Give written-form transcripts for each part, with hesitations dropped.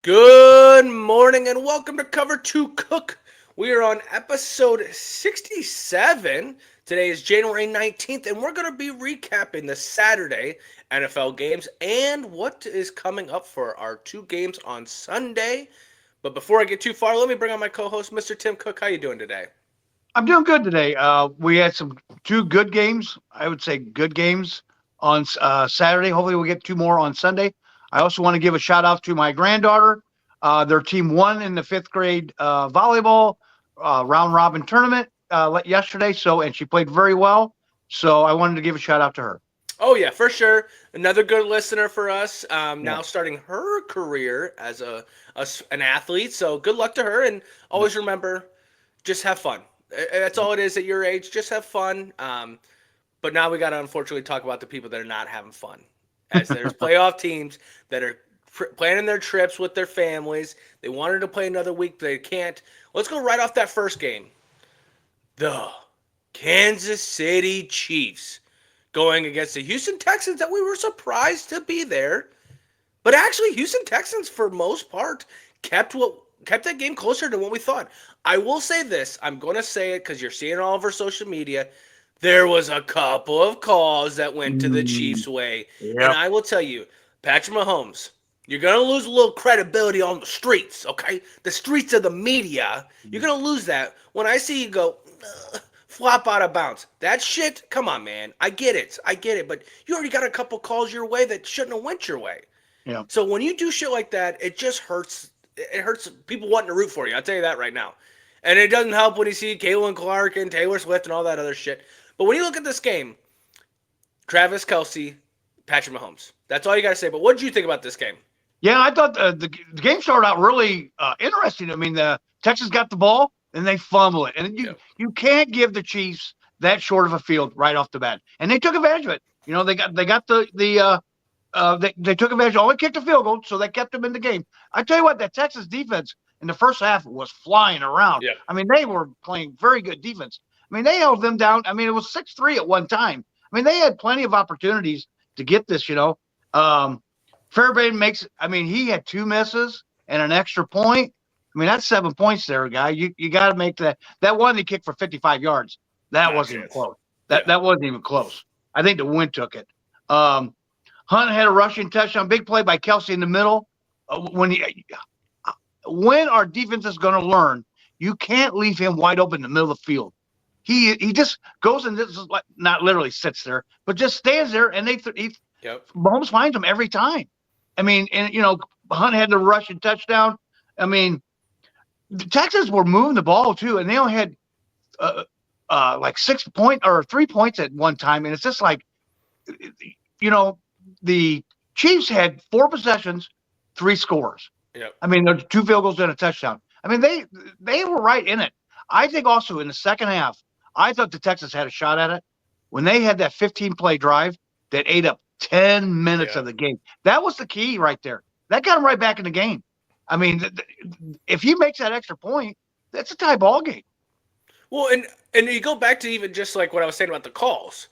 Good morning and welcome to Cover 2 Cook. We are on episode 67. Today is January 19th, and we're going to be recapping the Saturday NFL games and what is coming up for our two games on Sunday. But before I get too far, let me bring on my co-host, Mr. Tim Cook. How you doing today? I'm doing good today. We had two good games. I would say good games on Saturday. Hopefully, we'll get two more on Sunday. I also want to give a shout out to my granddaughter. Their team won in the fifth grade volleyball round robin tournament yesterday. And she played very well. So I wanted to give a shout out to her. Oh yeah, for sure. Another good listener for us. Yeah. Now starting her career as an athlete. So good luck to her, and always remember, just have fun. That's all it is at your age. Just have fun. But now we got to unfortunately talk about the people that are not having fun, as there's playoff teams that are planning their trips with their families. They wanted to play another week, they can't. Let's go right off that first game. The Kansas City Chiefs going against the Houston Texans that we were surprised to be there. But actually, Houston Texans, for most part, kept that game closer than what we thought. I will say this. I'm going to say it because you're seeing it all over social media. There was a couple of calls that went to the Chiefs' way. And Yep. I will tell you, Patrick Mahomes, you're going to lose a little credibility on the streets, okay? The streets of the media. You're going to lose that when I see you go, flop out of bounds. That shit, come on, man. I get it. But you already got a couple calls your way that shouldn't have went your way. Yeah. So when you do shit like that, it just hurts. It hurts people wanting to root for you. I'll tell you that right now. And it doesn't help when you see Caitlin Clark and Taylor Swift and all that other shit. But when you look at this game, Travis Kelce, Patrick Mahomes. That's all you got to say. But what did you think about this game? Yeah, I thought the game started out really interesting. I mean, the Texans got the ball and they fumble it, and Yep. you can't give the Chiefs that short of a field right off the bat, and they took advantage of it. You know, they got they took advantage. Only kicked a field goal, so they kept them in the game. I tell you what, that Texas defense in the first half was flying around. Yeah. I mean, they were playing very good defense. I mean, they held them down. I mean, it was 6-3 at one time. I mean, they had plenty of opportunities to get this. Fairbairn makes. I mean, he had two misses and an extra point. I mean, that's 7 points there, guy. You got to make that. That one he kicked for 55 yards. That Not wasn't even chance. close. Yeah. That wasn't even close. I think the wind took it. Hunt had a rushing touchdown, big play by Kelce in the middle. When our defense is going to learn, you can't leave him wide open in the middle of the field. He just goes and just like not literally sits there, but just stands there, and Yep. Mahomes finds him every time. I mean, and Hunt had the rushing touchdown. I mean, the Texans were moving the ball too, and they only had like 6 point or 3 points at one time, and it's just like, you know, the Chiefs had four possessions, three scores. Yep. I mean, there's two field goals and a touchdown. I mean, they were right in it. I think also in the second half, I thought the Texans had a shot at it when they had that 15-play drive that ate up 10 minutes Yeah. of the game. That was the key right there. That got him right back in the game. I mean, if he makes that extra point, that's a tie ball game. Well, and you go back to even just like what I was saying about the calls.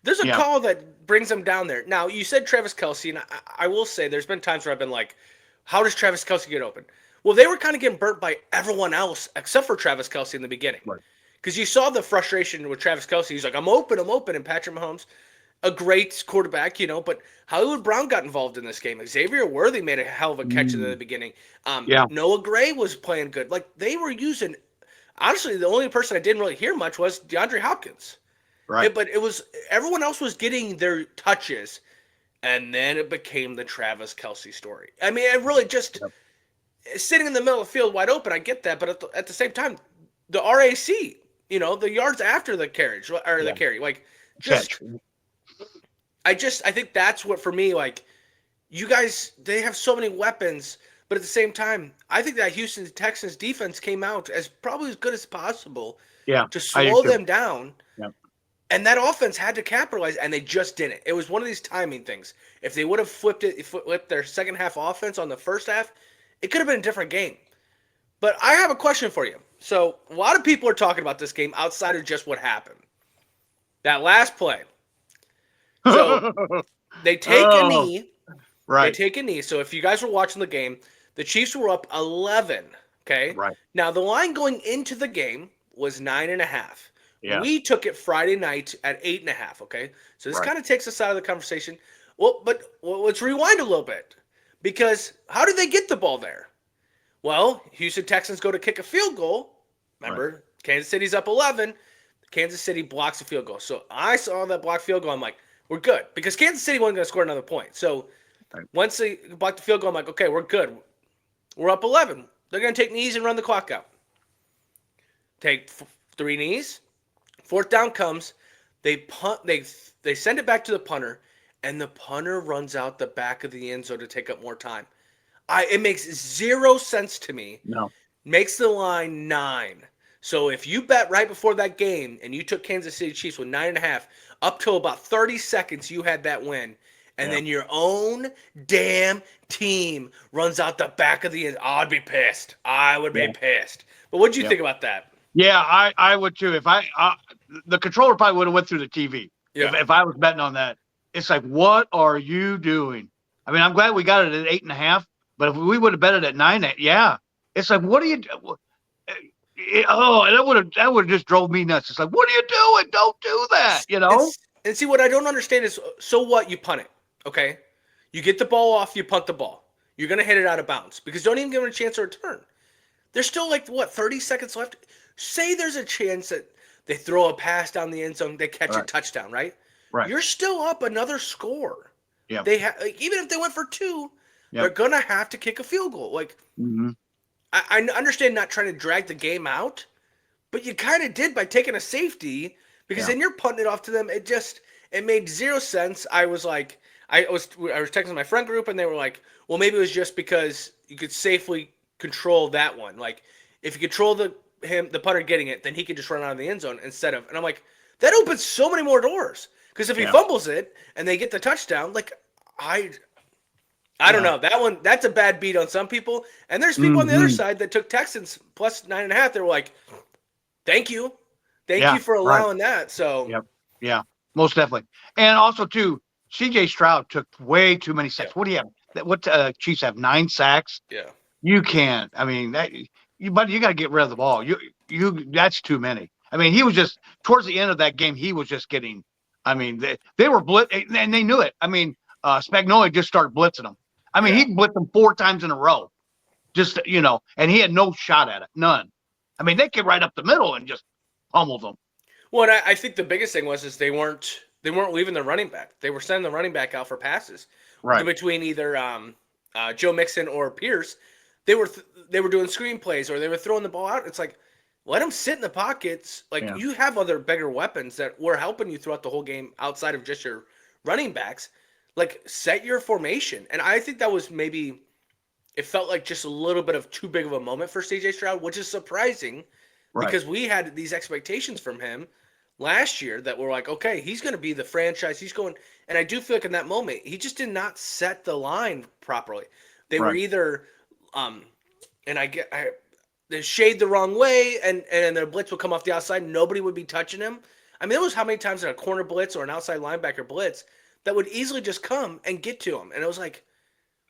There's a Yeah. call that brings them down there. Now, you said Travis Kelce, and I will say there's been times where I've been like, how does Travis Kelce get open? Well, they were kind of getting burnt by everyone else except for Travis Kelce in the beginning. Right. Because you saw the frustration with Travis Kelce. He's like, I'm open. And Patrick Mahomes, a great quarterback, but Hollywood Brown got involved in this game. Xavier Worthy made a hell of a catch in the beginning. Yeah. Noah Gray was playing good. Like, they were using, honestly, the only person I didn't really hear much was DeAndre Hopkins. Right. But it was, everyone else was getting their touches. And then it became the Travis Kelce story. I mean, it really just sitting in the middle of the field wide open. I get that, but at the same time, the RAC, the yards after the carriage or the carry, like just, I think that's what for me, like you guys, they have so many weapons, but at the same time, I think that Houston Texans defense came out as probably as good as possible Yeah. to I do slow too. them down. Yeah. And that offense had to capitalize, and they just didn't. It was one of these timing things. If they would have flipped their second half offense on the first half, it could have been a different game. But I have a question for you. So a lot of people are talking about this game outside of just what happened. That last play. So they take a Oh, knee. They right. take a knee. So if you guys were watching the game, The Chiefs were up 11. Okay. Right. Now the line going into the game was 9.5. Yes. We took it Friday night at 8.5. Okay. So this Right. kind of takes us out of the conversation. Well, let's rewind a little bit, because how did they get the ball there? Well, Houston Texans go to kick a field goal. Remember, Kansas City's up 11. Kansas City blocks a field goal. So I saw that blocked field goal. I'm like, we're good, because Kansas City wasn't going to score another point. So once they blocked the field goal, I'm like, okay, we're good. We're up 11. They're going to take knees and run the clock out. Take 3 knees. 4th down comes. They punt. They send it back to the punter, and the punter runs out the back of the end zone to take up more time. It makes 0 sense to me. No. Makes the line 9. So if you bet right before that game and you took Kansas City Chiefs with 9.5, up till about 30 seconds, you had that win. And then your own damn team runs out the back of the end. I'd be pissed. I would be pissed. But what did you think about that? Yeah, I would too. If the controller probably would have went through the TV. Yeah. If I was betting on that, it's like, what are you doing? I mean, I'm glad we got it at 8.5, but if we would have bet it at 9, it's like, what are you? That would have just drove me nuts. It's like, what are you doing? Don't do that. You know. And see, what I don't understand is, so what? You punt it, okay? You get the ball off, you punt the ball. You're gonna hit it out of bounds, because don't even give them a chance to return. There's still 30 seconds left. Say there's a chance that they throw a pass down the end zone, they catch a touchdown, right? Right. You're still up another score. Yeah. They even if they went for 2, they're gonna have to kick a field goal. I understand not trying to drag the game out, but you kind of did by taking a safety, because then you're punting it off to them. It made 0 sense. I was texting my friend group, and they were like, well, maybe it was just because you could safely control that one. Like, if you control the punter getting it, then he could just run out of the end zone instead of. And I'm like, that opens so many more doors. Because if he fumbles it and they get the touchdown, I don't know. That's a bad beat on some people. And there's people on the other side that took Texans plus 9.5. They were like, thank you. Thank you for allowing that. So Yeah, most definitely. And also too, CJ Stroud took way too many sacks. What do you have? What Chiefs have 9 sacks? Yeah. You can't. I mean, but you got to get rid of the ball. That's too many. I mean, he was just towards the end of that game. He was just getting. I mean, they were blitz, and they knew it. I mean, Spagnuolo just started blitzing them. I mean, he blitzed them 4 times in a row, just and he had no shot at it, none. I mean, they came right up the middle and just pummeled them. Well, and I think the biggest thing was they weren't leaving the running back. They were sending the running back out for passes, right? Between either Joe Mixon or Pierce. They were doing screen plays, or they were throwing the ball out. It's like, let them sit in the pockets. You have other bigger weapons that were helping you throughout the whole game outside of just your running backs. Set your formation. And I think that was maybe, it felt like just a little bit of too big of a moment for CJ Stroud, which is surprising because we had these expectations from him last year that were like, okay, he's going to be the franchise. He's going, and I do feel like in that moment, he just did not set the line properly. They were either, they shade the wrong way, and their blitz would come off the outside. Nobody would be touching him. I mean, there was how many times in a corner blitz or an outside linebacker blitz that would easily just come and get to him. And it was like,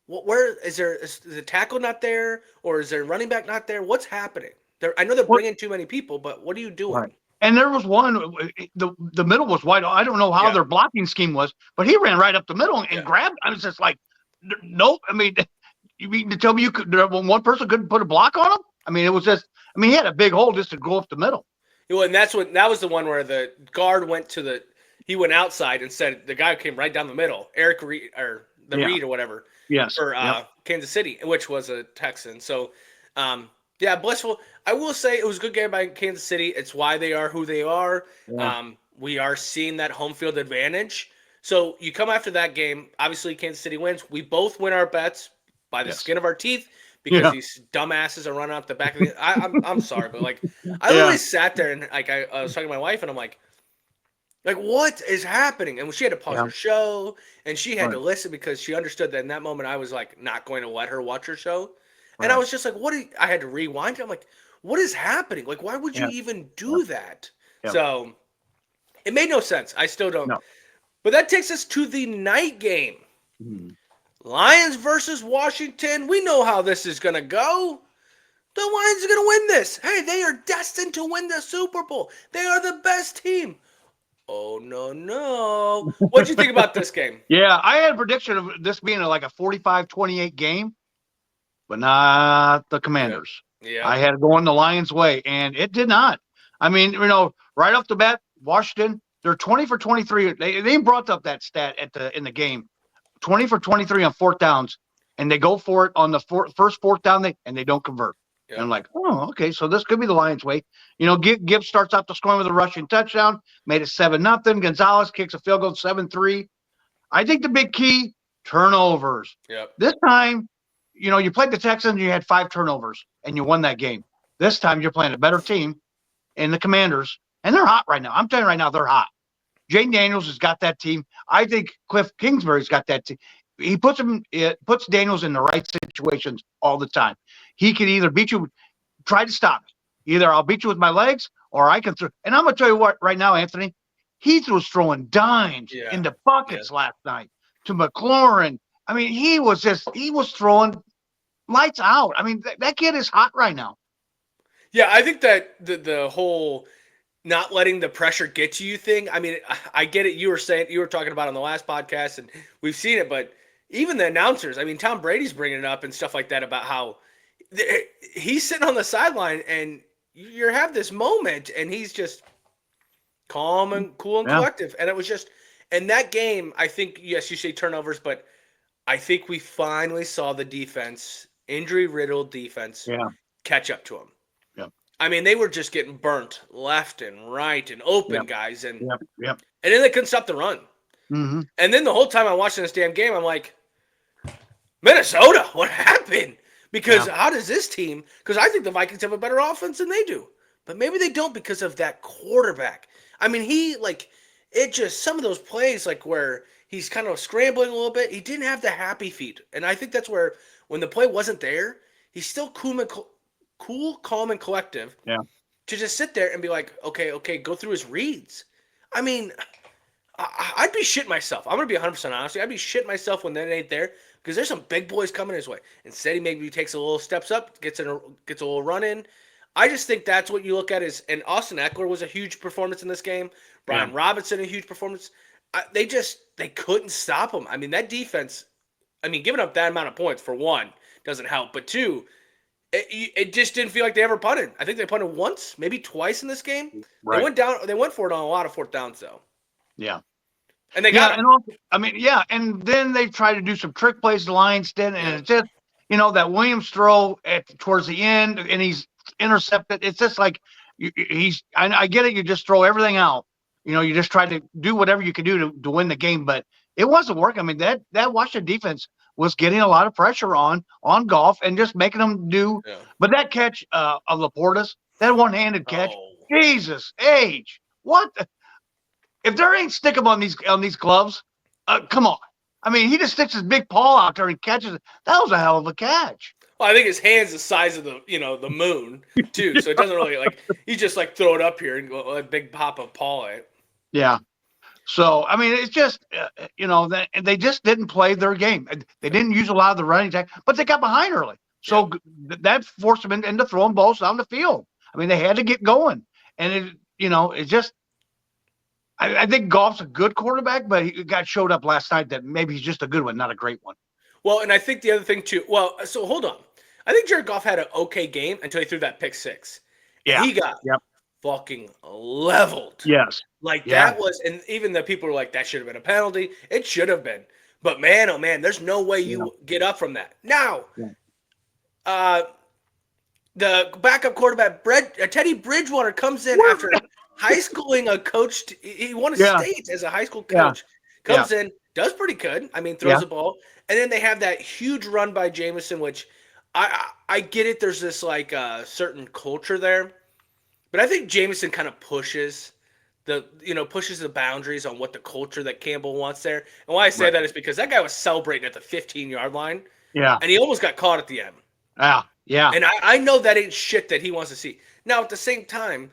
where is the tackle not there, or is there running back not there? What's happening? I know they're bringing too many people, but what are you doing? Right. And there was one, the middle was wide. I don't know how their blocking scheme was, but he ran right up the middle and grabbed. I was just like, nope. I mean, you mean to tell me one person couldn't put a block on him? I mean, it was just. I mean, he had a big hole just to go up the middle. Well, and that was the one where the guard went he went outside and said the guy came right down the middle, Eric Reed or Reed or whatever. Yes. For Kansas City, which was a Texan. So, blissful. I will say it was a good game by Kansas City. It's why they are who they are. Yeah. We are seeing that home field advantage. So you come after that game. Obviously, Kansas City wins. We both win our bets by the skin of our teeth because these dumbasses are running out the back of the. I'm sorry, but I literally sat there and I was talking to my wife and I'm like, what is happening? And she had to pause her show and she had to listen because she understood that in that moment I was not going to let her watch her show. And I was just like, I had to rewind. I'm like, what is happening? Why would you even do that? Yeah. So it made no sense. I still don't. No. But that takes us to the night game. Lions versus Washington. We know how this is going to go. The Lions are going to win this. Hey, they are destined to win the Super Bowl. They are the best team. Oh, no, no. What'd you think about this game? Yeah, I had a prediction of this being like a 45-28 game, but not the Commanders. Yeah. I had it going the Lions' way, and it did not. I mean, right off the bat, Washington, they're 20 for 23. They brought up that stat in the game. 20 for 23 on fourth downs, and they go for it on the first fourth down, and they don't convert. Yeah. And I'm like, oh, okay, so this could be the Lions' way. Gibbs starts out the scoring with a rushing touchdown, made it 7-0. Gonzalez kicks a field goal 7-3. I think the big key, turnovers. Yep. This time, you played the Texans, you had 5 turnovers, and you won that game. This time you're playing a better team in the Commanders, and they're hot right now. I'm telling you right now, they're hot. Jane Daniels has got that team. I think Cliff Kingsbury's got that team. He puts Daniels in the right situations all the time. He can either beat you, try to stop it. Either I'll beat you with my legs, or I can throw. And I'm going to tell you what, right now, Anthony, he was throwing dimes into buckets last night to McLaurin. I mean, he was throwing lights out. I mean, that kid is hot right now. Yeah, I think that the whole not letting the pressure get to you thing. I mean, I get it. You were talking about on the last podcast, and we've seen it. But even the announcers, I mean, Tom Brady's bringing it up and stuff like that about how he's sitting on the sideline, and you have this moment, and he's just calm and cool and collective. And it was just in that game. I think yes, you say turnovers, but I think we finally saw the defense, injury-riddled defense, catch up to him. I mean, they were just getting burnt left and right and open guys. And and then they couldn't stop the run. Mm-hmm. And then the whole time I'm watching this damn game, I'm like, Minnesota, what happened? Because how does this team – because I think the Vikings have a better offense than they do. But maybe they don't because of that quarterback. I mean, some of those plays where he's kind of scrambling a little bit, he didn't have the happy feet. And I think that's where when the play wasn't there, he's still cool, calm, and collective to just sit there and be like, okay, go through his reads. I mean, I'd be shitting myself. I'm going to be 100% honest. I'd be shitting myself when they ain't there because there's some big boys coming his way. Instead, he maybe takes a little steps up, gets a little run in. I just think that's what you look at and Austin Eckler was a huge performance in this game. Brian Robinson, a huge performance. They couldn't stop him. I mean, that defense, giving up that amount of points, for one, doesn't help. But two, it just didn't feel like they ever punted. I think they punted once, maybe twice in this game. Right. They went for it on a lot of fourth downs, though. Yeah. And they got it. And also, and then they tried to do some trick plays the Lions did, and it's just, that Williams throw towards the end, and he's intercepted. It's just like I get it, you just throw everything out. You just try to do whatever you can do to win the game, but it wasn't working. I mean, that Washington defense was getting a lot of pressure on Goff and just making them do. Yeah. But that catch of Laporta's, that one-handed catch, Jesus age, what? If there ain't stick 'em on these gloves, come on. I mean, he just sticks his big paw out there and catches it. That was a hell of a catch. Well, I think his hand's the size of the moon too, so it doesn't really he just throw it up here and go a big pop of paw at it. Yeah. So, I mean, it's just, they just didn't play their game. They didn't use a lot of the running attack, but they got behind early. So that forced them into throwing balls down the field. I mean, they had to get going. And, it's just, I think Goff's a good quarterback, but he showed up last night that maybe he's just a good one, not a great one. Well, and I think the other thing, too, so hold on. I think Jared Goff had an okay game until he threw that pick six. Yeah. He got fucking leveled. Yes. That was, and even the people were like, that should have been a penalty. It should have been. But man, oh man, there's no way you get up from that. Now, the backup quarterback, Teddy Bridgewater, comes in after high schooling a coach. He won a state as a high school coach. Comes in, does pretty good. I mean, throws the ball. And then they have that huge run by Jameson, which I get it. There's this certain culture there. But I think Jameson kind of pushes the boundaries on what the culture that Campbell wants there. And why I say that is because that guy was celebrating at the 15-yard line. Yeah. And he almost got caught at the end. Yeah. And I know that ain't shit that he wants to see. Now, at the same time,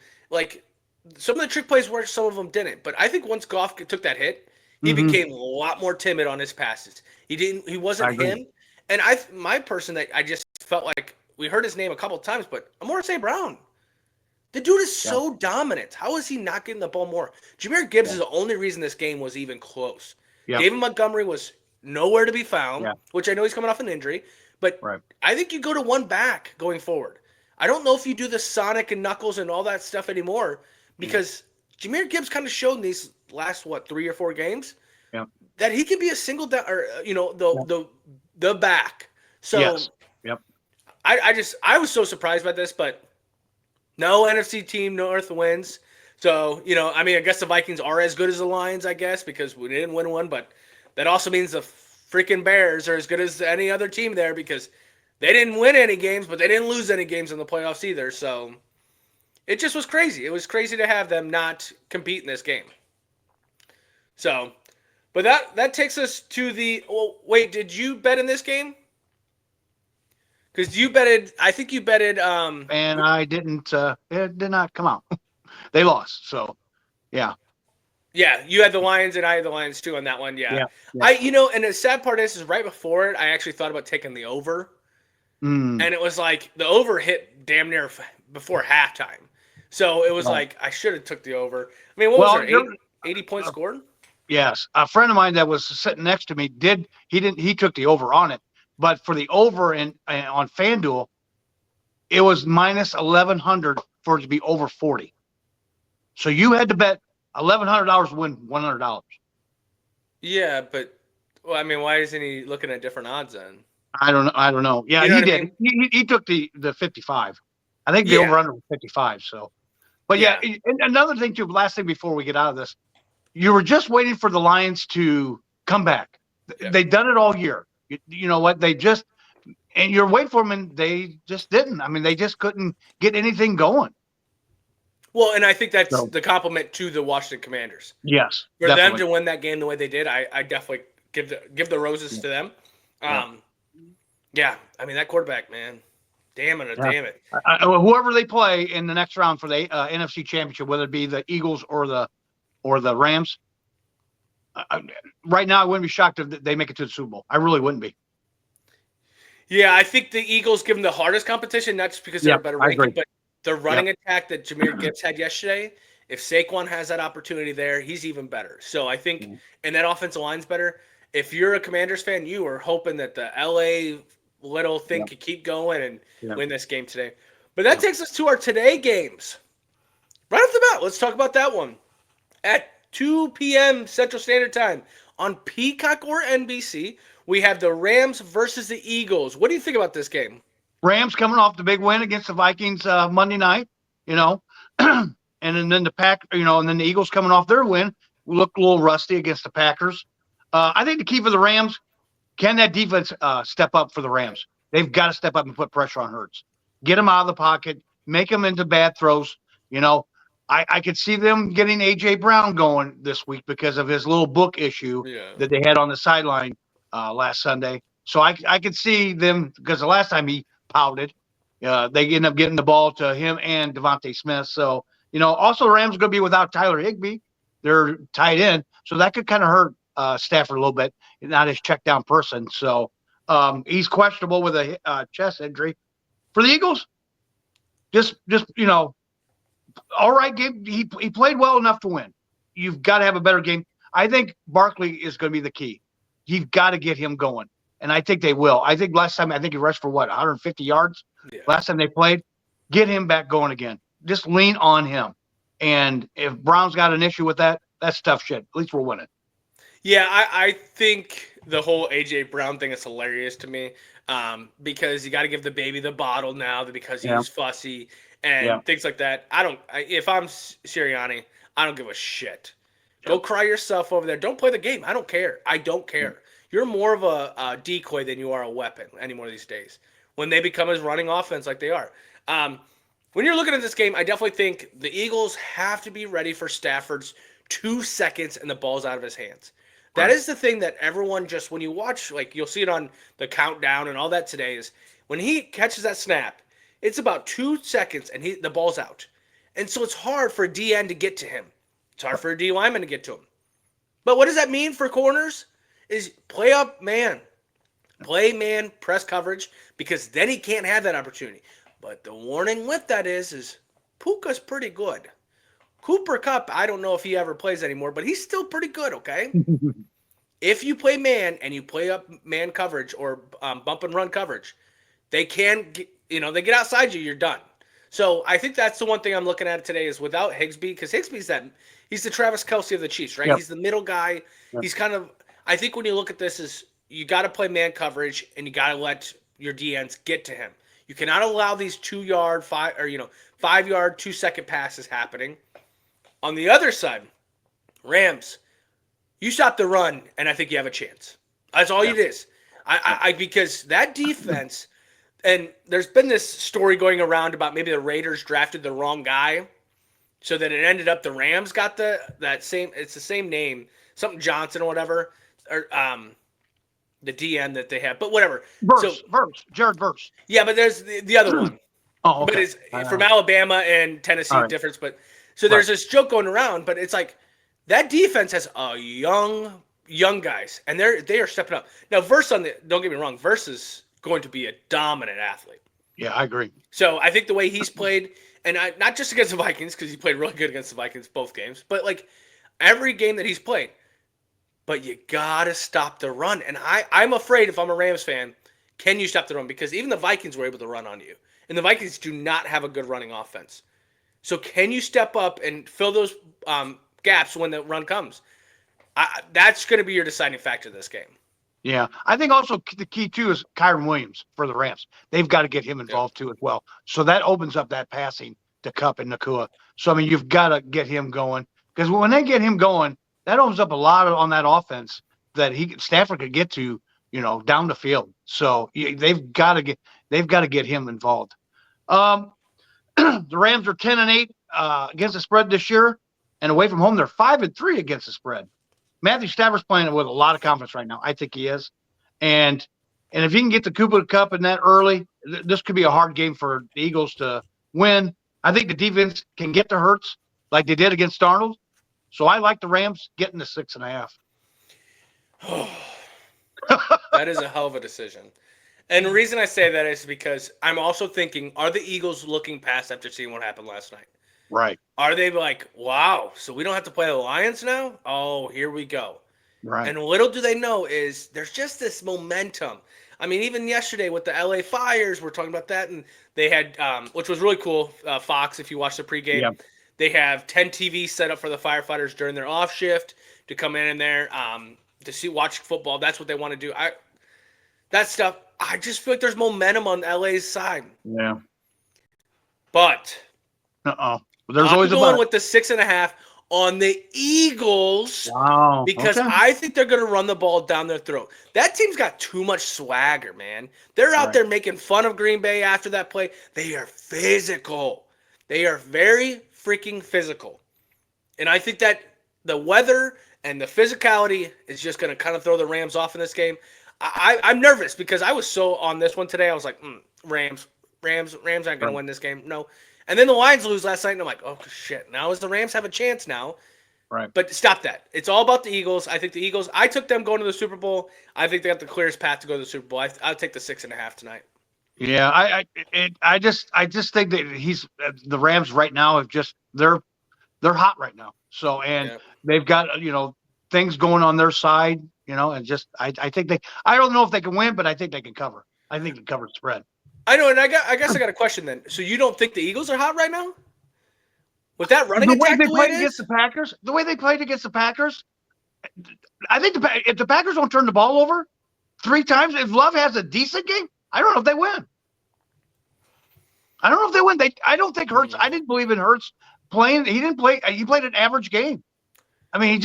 some of the trick plays worked, some of them didn't. But I think once Goff took that hit, He Mm-hmm. became a lot more timid on his passes. He I wasn't agree. him. And my person that I just felt like we heard his name a couple of times, but Amore St. Brown. The dude is Yeah. so dominant. How is he not getting the ball more? Jameer Gibbs Yeah. is the only reason this game was even close. Yep. David Montgomery was nowhere to be found, Yeah. which I know he's coming off an injury, but Right. I think you go to one back going forward. I don't know if you do the Sonic and Knuckles and all that stuff anymore because Jameer Gibbs kind of showed in these last 3 or 4 games Yep. that he can be a single down or the back. So Yes. Yep. I was so surprised by this, but no NFC team North wins. So, I mean, I guess the Vikings are as good as the Lions, I guess, because we didn't win one, but that also means the freaking Bears are as good as any other team there because they didn't win any games, but they didn't lose any games in the playoffs either. So it just was crazy. It was crazy to have them not compete in this game. So, but that takes us to wait, did you bet in this game? Because I think you betted. And I didn't. It did not come out. They lost. So, yeah. Yeah, you had the Lions and I had the Lions too on that one. Yeah. Yeah. And the sad part is right before it, I actually thought about taking the over, Mm. and it was like the over hit damn near before halftime. So it was like I should have took the over. I mean, what was there? 80 points scored? Yes, a friend of mine that was sitting next to me he took the over on it, but for the over on FanDuel, it was minus 1,100 for it to be over 40. So you had to bet $1,100 to win $100. Yeah, but I mean, why isn't he looking at different odds then? I don't know. Yeah, You know he what I did. mean? He took the 55. I think the Yeah. over under was 55. So, but yeah, and another thing too. Last thing before we get out of this, you were just waiting for the Lions to come back. Yeah. They've done it all year. You know what? And you're waiting for them, and they just didn't. I mean, they just couldn't get anything going. Well, and I think that's the compliment to the Washington Commanders. Yes, For definitely. them to win that game the way they did, I definitely give the roses to them. Yeah, I mean that quarterback, man, damn it. Whoever they play in the next round for the NFC Championship, whether it be the Eagles or the Rams, right now I wouldn't be shocked if they make it to the Super Bowl. I really wouldn't be. Yeah, I think the Eagles give them the hardest competition, not just because they're a better ranking, but the running attack that Jameer Gibbs had yesterday. If Saquon has that opportunity there, he's even better. So I think, and that offensive line's better. If you're a Commanders fan, you are hoping that the LA little thing could keep going and win this game today. But that takes us to our today games. Right off the bat, let's talk about that one. At 2 p.m. Central Standard Time on Peacock or NBC, we have the Rams versus the Eagles. What do you think about this game? Rams coming off the big win against the Vikings Monday night, and then and then the Eagles coming off their win looked a little rusty against the Packers. I think the key for the Rams, can that defense step up for the Rams? They've got to step up and put pressure on Hurts. Get him out of the pocket, make him into bad throws. I could see them getting A.J. Brown going this week because of his little book issue that they had on the sideline last Sunday. So I could see them, because the last time he pouted, they end up getting the ball to him and Devontae Smith. So, also the Rams are going to be without Tyler Higbee. They're tight end. So that could kind of hurt Stafford a little bit, not his check down person. So he's questionable with a chest injury. For the Eagles, just all right game. He played well enough to win. You've got to have a better game. I think Barkley is going to be the key. You've got to get him going, and I think they will. I think last time he rushed for 150 yards. Yeah. Last time they played, get him back going again. Just lean on him. And if Brown's got an issue with that, that's tough shit. At least we're winning. Yeah, I think the whole A.J. Brown thing is hilarious to me because you got to give the baby the bottle now because he's fussy and things like that. If I'm Sirianni, I don't give a shit. Go cry yourself over there. Don't play the game. I don't care. I don't care. You're more of a decoy than you are a weapon anymore these days when they become as running offense like they are. When you're looking at this game, I definitely think the Eagles have to be ready for Stafford's 2 seconds and the ball's out of his hands. That is the thing that everyone just, when you watch, like you'll see it on the countdown and all that today, is when he catches that snap, it's about 2 seconds and the ball's out. And so it's hard for a DN to get to him. It's hard for a D lineman to get to him. But what does that mean for corners? Is play up man. Play man, press coverage, because then he can't have that opportunity. But the warning with that is Puka's pretty good. Cooper Kupp, I don't know if he ever plays anymore, but he's still pretty good, okay? If you play man and you play up man coverage or bump and run coverage, they can, they get outside you, you're done. So I think that's the one thing I'm looking at today is without Higbee, because he's the Travis Kelce of the Chiefs, right? Yep. He's the middle guy. Yep. He's kind of, I think when you look at this is you got to play man coverage and you got to let your DNs get to him. You cannot allow these 5-yard, 2-second passes happening. On the other side, Rams, you stop the run, and I think you have a chance. That's all it is. Because that defense, and there's been this story going around about maybe the Raiders drafted the wrong guy, so that it ended up the Rams got it's the same name, something Johnson or whatever, or the DN that they have, but whatever. Jared Verse. Yeah, but there's the other one. Oh, okay. But it's from Alabama and Tennessee difference, but so there's this joke going around, but it's like that defense has a young guys, and they are stepping up. Now, don't get me wrong, Verse is going to be a dominant athlete. Yeah, I agree. So I think the way he's played, and not just against the Vikings, because he played really good against the Vikings both games, but like every game that he's played. But you gotta stop the run, and I'm afraid if I'm a Rams fan, can you stop the run? Because even the Vikings were able to run on you, and the Vikings do not have a good running offense. So can you step up and fill those gaps when the run comes? That's going to be your deciding factor this game. Yeah, I think also the key too is Kyren Williams for the Rams. They've got to get him involved too as well. So that opens up that passing to Kupp and Nacua. So I mean, you've got to get him going, because when they get him going, that opens up a lot on that offense that Stafford could get to, down the field. So they've got to get him involved. The Rams are 10-8 against the spread this year, and away from home they're 5-3 against the spread. Matthew Stafford's playing with a lot of confidence right now. I think he is, and if he can get the Cooper Kupp in that early, this could be a hard game for the Eagles to win. I think the defense can get to Hurts like they did against Darnold, so I like the Rams getting the 6.5. That is a hell of a decision. And the reason I say that is because I'm also thinking, are the Eagles looking past after seeing what happened last night? Right. Are they like, wow, so we don't have to play the Lions now? Oh, here we go. Right. And little do they know is there's just this momentum. I mean, even yesterday with the LA Fires, we're talking about that, and they had, which was really cool, Fox, if you watch the pregame, they have 10 TVs set up for the firefighters during their off shift to come in there to watch football. That's what they want to do. That stuff, I just feel like there's momentum on LA's side. Yeah. But there's always I'm going with the 6.5 on the Eagles. Wow. Because I think they're going to run the ball down their throat. That team's got too much swagger, man. They're out there making fun of Green Bay after that play. They are physical. They are very freaking physical. And I think that the weather and the physicality is just going to kind of throw the Rams off in this game. I'm nervous because I was so on this one today. I was like, Rams aren't going to win this game. No. And then the Lions lose last night, and I'm like, oh, shit. Now is the Rams have a chance now. Right. But stop that. It's all about the Eagles. I think the Eagles, I took them going to the Super Bowl. I think they got the clearest path to go to the Super Bowl. I'll take the 6.5 tonight. Yeah, I just think that the Rams right now have they're hot right now. So they've got things going on their side, and just I think I don't know if they can win, but I think they can cover. I think they can cover the spread. I know, and I guess I got a question then. So you don't think the Eagles are hot right now? With that running attack, the way they played against the Packers, I think if the Packers don't turn the ball over 3 times, if Love has a decent game, I don't know if they win. I don't think Hurts. I didn't believe in Hurts playing. He didn't play. He played an average game. I mean,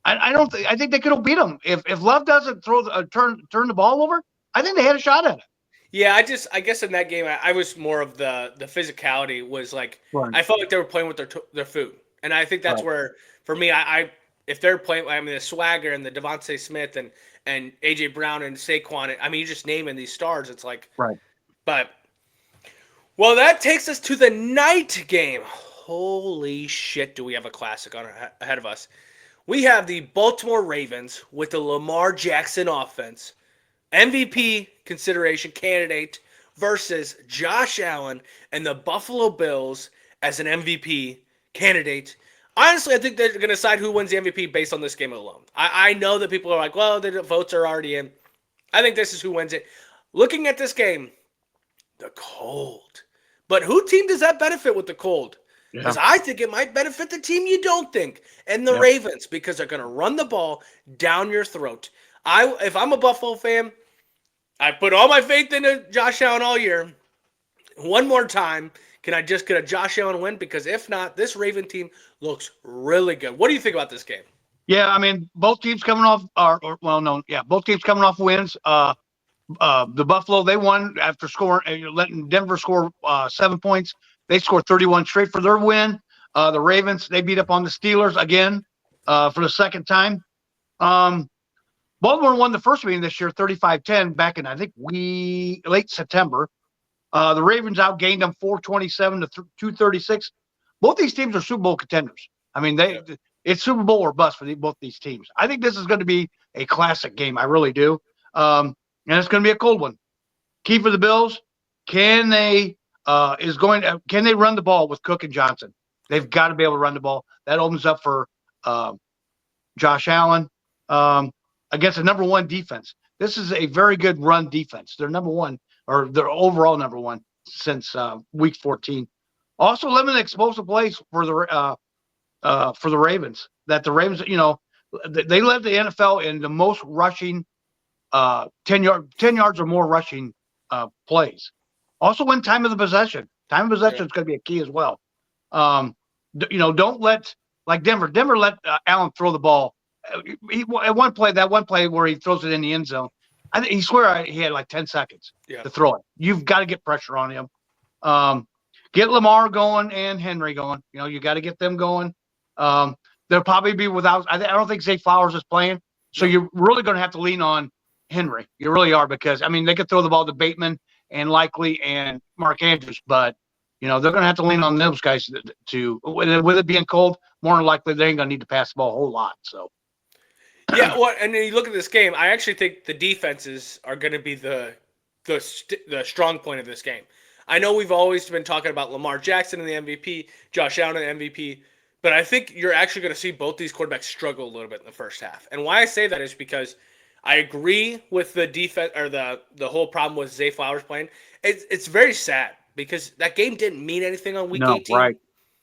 I think they could have beat him if Love doesn't turn the ball over. I think they had a shot at it. Yeah, I guess in that game I was more of the physicality was like I felt like they were playing with their food, and I think that's where for me if they're playing, I mean the swagger and the Devontae Smith and AJ Brown and Saquon, I mean you just naming these stars, it's like But well, that takes us to the night game. Holy shit, do we have a classic ahead of us? We have the Baltimore Ravens with the Lamar Jackson offense, MVP consideration candidate versus Josh Allen and the Buffalo Bills as an MVP candidate. Honestly, I think they're going to decide who wins the MVP based on this game alone. I know that people are like, well, the votes are already in. I think this is who wins it. Looking at this game, the cold. But who team does that benefit with the cold? Because I think it might benefit the team you don't think, and the Ravens, because they're going to run the ball down your throat. If I'm a Buffalo fan, I put all my faith into Josh Allen all year. One more time, can I just get a Josh Allen win? Because if not, this Raven team looks really good. What do you think about this game? Yeah, I mean, both teams coming off both teams coming off wins. The Buffalo, they won after letting Denver score 7 points. They scored 31 straight for their win. The Ravens, they beat up on the Steelers again for the second time. Baltimore won the first meeting this year, 35-10, back in, I think, late September. The Ravens outgained them 427 to 236. Both these teams are Super Bowl contenders. I mean, it's Super Bowl or bust for both these teams. I think this is going to be a classic game. I really do. And it's going to be a cold one. Key for the Bills, can they run the ball with Cook and Johnson? They've got to be able to run the ball. That opens up for Josh Allen against a number one defense. This is a very good run defense. They're number one, or they're overall number one since week 14. Also, limit explosive plays for the Ravens. That the Ravens, they led the NFL in the most rushing 10 yards or more rushing plays. Also, win time of the possession. Time of possession is going to be a key as well. Don't let, like Denver let Allen throw the ball. At one play where he throws it in the end zone, I think he had like 10 seconds to throw it. You've got to get pressure on him. Get Lamar going and Henry going. You got to get them going. They'll probably be without. I don't think Zay Flowers is playing, so you're really going to have to lean on Henry. You really are, because they could throw the ball to Bateman and Likely and Mark Andrews, but they're going to have to lean on those guys to with it being cold. More than likely, they ain't going to need to pass the ball a whole lot. So. Yeah, well, and then you look at this game. I actually think the defenses are going to be the strong point of this game. I know we've always been talking about Lamar Jackson and the MVP, Josh Allen and the MVP, but I think you're actually going to see both these quarterbacks struggle a little bit in the first half. And why I say that is because I agree with the defense, or the whole problem with Zay Flowers playing. It's very sad because that game didn't mean anything on week 18.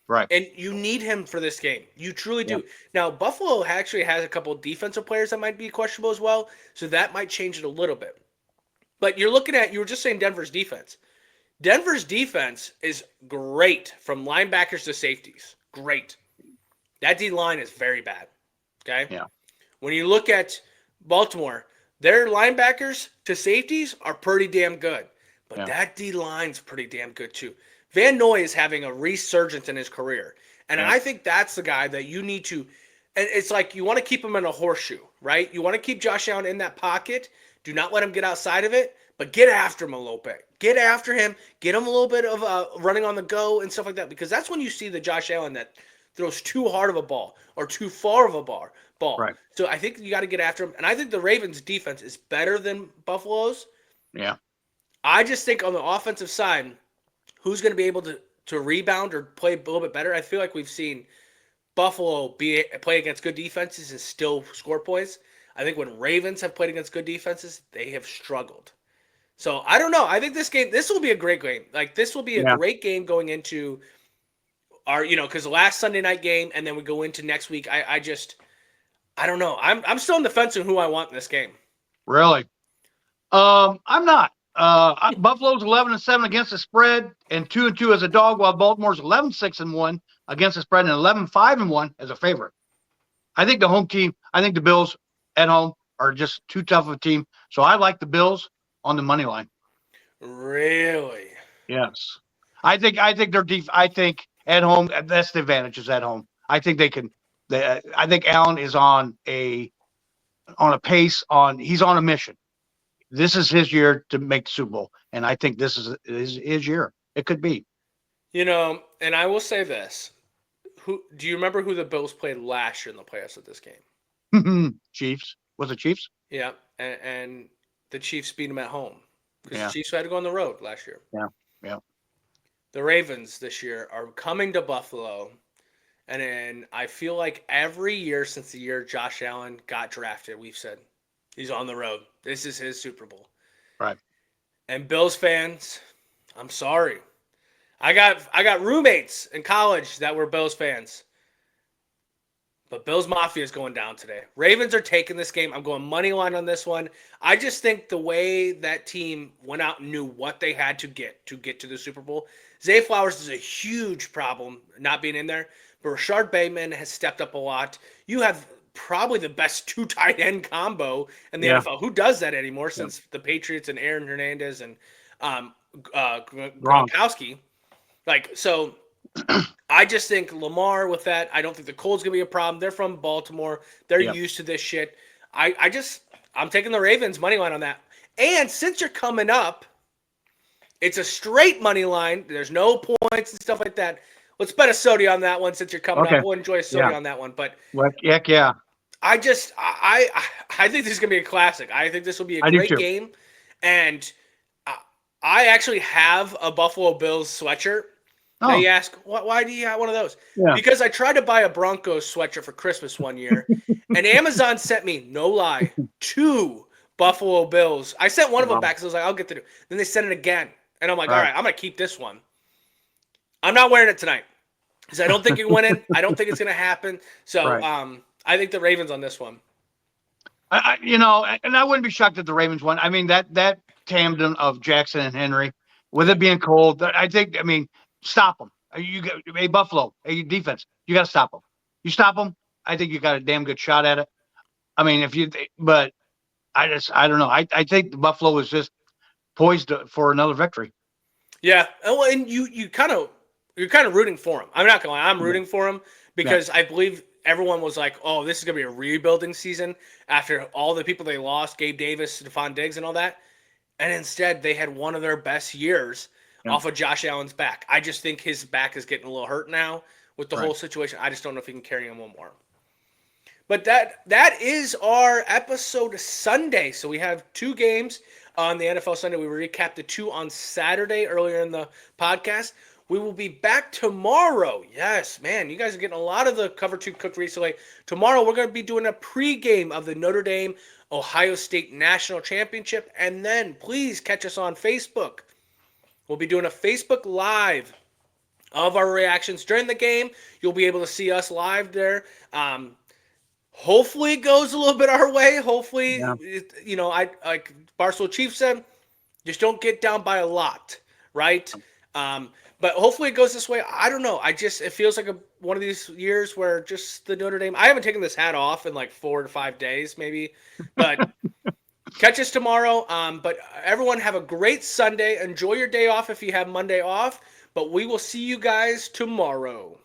Right. And you need him for this game. You truly do. Now, Buffalo actually has a couple of defensive players that might be questionable as well, so that might change it a little bit. But you were just saying Denver's defense. Denver's defense is great from linebackers to safeties. Great. That D-line is very bad. Okay? Yeah. When you look at Baltimore, their linebackers to safeties are pretty damn good. But that D-line's pretty damn good too. Van Noy is having a resurgence in his career. And I think that's the guy that you need to – and it's like you want to keep him in a horseshoe, right? You want to keep Josh Allen in that pocket. Do not let him get outside of it, but get after him a little bit. Get after him. Get him a little bit of running on the go and stuff like that, because that's when you see the Josh Allen that throws too hard of a ball or too far of a ball. Right. So I think you got to get after him. And I think the Ravens' defense is better than Buffalo's. Yeah. I just think on the offensive side – who's going to be able to rebound or play a little bit better? I feel like we've seen Buffalo play against good defenses and still score points. I think when Ravens have played against good defenses, they have struggled. So I don't know. I think this will be a great game. Like, this will be a great game going into our, because the last Sunday night game, and then we go into next week. I don't know. I'm still on the fence on who I want in this game. Really? I'm not. Buffalo's 11-7 against the spread and 2-2 as a dog, while Baltimore's 11-6-1 against the spread and 11-5-1 as a favorite. I think the home team, the Bills at home are just too tough of a team. So I like the Bills on the money line. Really? Yes. I think they're deep. I think at home, that's the advantage is at home. I think they can. I think Allen is on a pace. He's on a mission. This is his year to make the Super Bowl, and I think this is his year. It could be. And I will say this: Who do you remember who the Bills played last year in the playoffs of this game? Chiefs. Was it Chiefs? Yeah, and the Chiefs beat them at home because Yeah. the Chiefs had to go on the road last year. Yeah. Yeah. The Ravens this year are coming to Buffalo, and then I feel like every year since the year Josh Allen got drafted, we've said he's on the road. This is his Super Bowl. Right. And Bills fans, I'm sorry. I got roommates in college that were Bills fans. But Bills Mafia is going down today. Ravens are taking this game. I'm going money line on this one. I just think the way that team went out and knew what they had to get to the Super Bowl. Zay Flowers is a huge problem not being in there. But Rashard Bateman has stepped up a lot. You have probably the best two tight end combo in the NFL. Who does that anymore since the Patriots and Aaron Hernandez and Gronkowski? Like, so I just think Lamar with that, I don't think the Colts going to be a problem. They're from Baltimore. They're used to this shit. I'm taking the Ravens money line on that. And since you're coming up, it's a straight money line. There's no points and stuff like that. Let's bet a soda on that one since you're coming up. We'll enjoy a soda on that one. But heck yeah. I think this is going to be a classic. I think this will be a great game. And I actually have a Buffalo Bills sweatshirt. Oh. Now you ask, why do you have one of those? Yeah. Because I tried to buy a Broncos sweatshirt for Christmas one year, and Amazon sent me, no lie, 2 Buffalo Bills. I sent one of them back because I was like, I'll get to do. Then they sent it again, and I'm like, all right, I'm gonna keep this one. I'm not wearing it tonight because I don't think you're winning. I don't think it's gonna happen. So I think the Ravens on this one. And I wouldn't be shocked if the Ravens won. I mean that tandem of Jackson and Henry, with it being cold, stop them. Hey, Buffalo, hey, defense, you got to stop them. You stop them, I think you got a damn good shot at it. I mean, but I don't know. I think the Buffalo is just poised for another victory. Yeah, and you're kind of rooting for him. I'm not gonna lie, I'm rooting for him because I believe everyone was like, oh, this is gonna be a rebuilding season after all the people they lost, Gabe Davis, Stephon Diggs, and all that, and instead they had one of their best years off of Josh Allen's back. I just think his back is getting a little hurt now with the whole situation. I just don't know if he can carry him one more. But that is our episode Sunday. So we have 2 games on the NFL Sunday. We recapped the 2 on Saturday earlier in the podcast. We will be back tomorrow. Yes, man, you guys are getting a lot of the Cover 2 cooked recently. Tomorrow we're going to be doing a pregame of the Notre Dame Ohio State National Championship. And then please catch us on Facebook. We'll be doing a Facebook Live of our reactions during the game. You'll be able to see us live there. Hopefully it goes a little bit our way. Hopefully, I like Barstool Chief said, just don't get down by a lot, right? But hopefully it goes this way. I don't know. It feels like one of these years where just the Notre Dame. I haven't taken this hat off in like 4 to 5 days, maybe, but. Catch us tomorrow. But everyone have a great Sunday. Enjoy your day off if you have Monday off. But we will see you guys tomorrow.